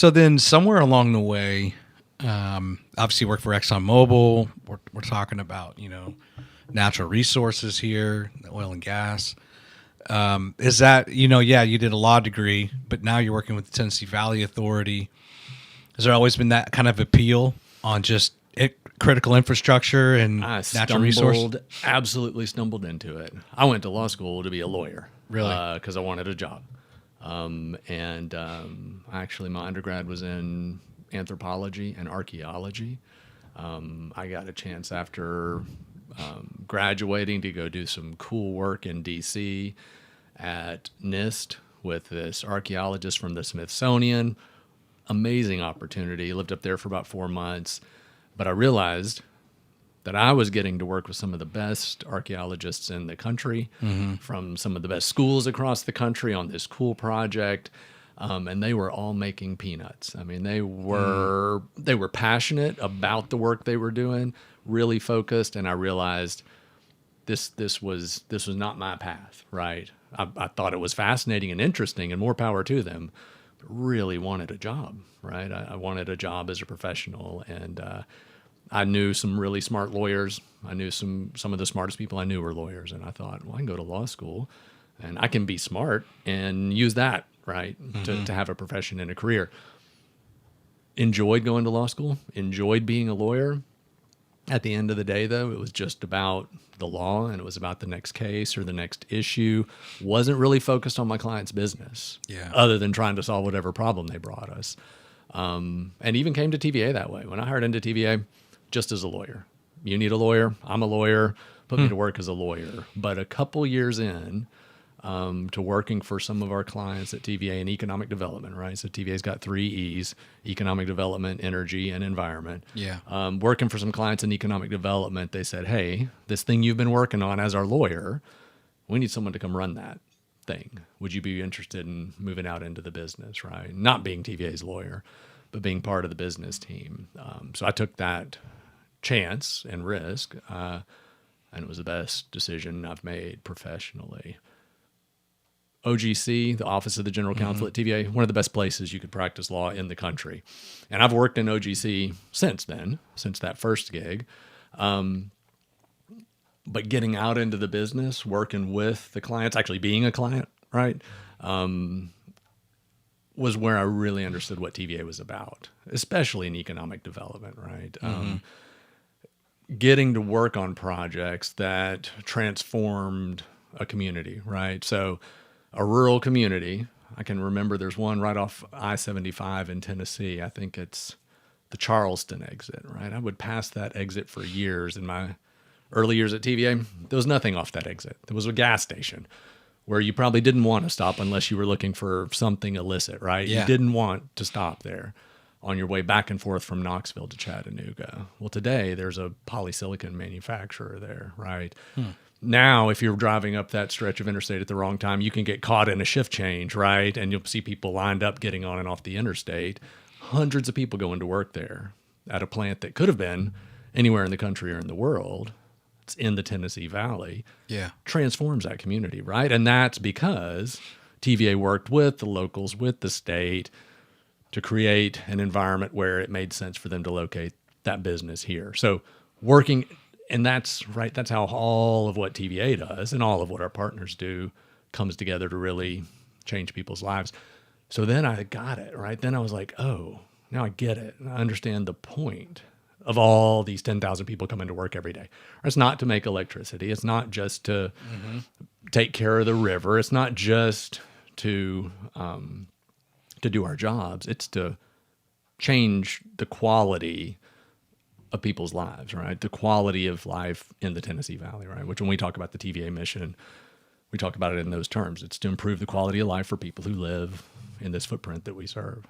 So then somewhere along the way, obviously you work for ExxonMobil. We're talking about, natural resources here, oil and gas. Is that, you did a law degree, but now you're working with the Tennessee Valley Authority. Has there always been that kind of appeal on just critical infrastructure and natural resources? Absolutely stumbled into it. I went to law school to be a lawyer. Really? Because I wanted a job. Actually, my undergrad was in anthropology and archaeology. I got a chance after graduating to go do some cool work in D.C. at NIST with this archaeologist from the Smithsonian. Amazing opportunity. Lived up there for about 4 months. But I realized that I was getting to work with some of the best archaeologists in the country, from some of the best schools across the country on this cool project. And they were all making peanuts. I mean, they were passionate about the work they were doing, really focused. And I realized this was not my path, right? I thought it was fascinating and interesting and more power to them, but really wanted a job, right? I wanted a job as a professional. And I knew some really smart lawyers. I knew some of the smartest people I knew were lawyers. And I thought, well, I can go to law school and I can be smart and use that, right, to have a profession and a career. Enjoyed going to law school, enjoyed being a lawyer. At the end of the day, though, it was just about the law and it was about the next case or the next issue. Wasn't really focused on my client's business, other than trying to solve whatever problem they brought us. And even came to TVA that way. When I hired into TVA, just as a lawyer. You need a lawyer, I'm a lawyer, put me to work as a lawyer. But a couple years in to working for some of our clients at TVA in economic development, right? So TVA's got 3 E's: economic development, energy, and environment. Yeah. Working for some clients in economic development, they said, hey, this thing you've been working on as our lawyer, we need someone to come run that thing. Would you be interested in moving out into the business, right? Not being TVA's lawyer, but being part of the business team. So I took that chance and risk, and it was the best decision I've made professionally. OGC, the Office of the General Counsel at TVA, one of the best places you could practice law in the country. And I've worked in OGC since then, since that first gig. But getting out into the business, working with the clients, actually being a client, right, was where I really understood what TVA was about, especially in economic development, right? Getting to work on projects that transformed a community, right? So a rural community, I can remember there's one right off I-75 in Tennessee. I think it's the Charleston exit, right? I would pass that exit for years. In my early years at TVA, there was nothing off that exit. There was a gas station where you probably didn't want to stop unless you were looking for something illicit, right? Yeah. You didn't want to stop there on your way back and forth from Knoxville to Chattanooga. Well, today there's a polysilicon manufacturer there, right? Now, if you're driving up that stretch of interstate at the wrong time, you can get caught in a shift change, right? And you'll see people lined up getting on and off the interstate. Hundreds of people going to work there at a plant that could have been anywhere in the country or in the world. It's in the Tennessee Valley. Yeah. Transforms that community, right? And that's because TVA worked with the locals, with the state, to create an environment where it made sense for them to locate that business here. So working, and that's right, that's how all of what TVA does and all of what our partners do comes together to really change people's lives. So then I got it, right? Then I was like, oh, now I get it. And I understand the point of all these 10,000 people coming to work every day. It's not to make electricity. It's not just to take care of the river. It's not just to do our jobs. It's to change the quality of people's lives, right? The quality of life in the Tennessee Valley, right? Which when we talk about the TVA mission, we talk about it in those terms. It's to improve the quality of life for people who live in this footprint that we serve.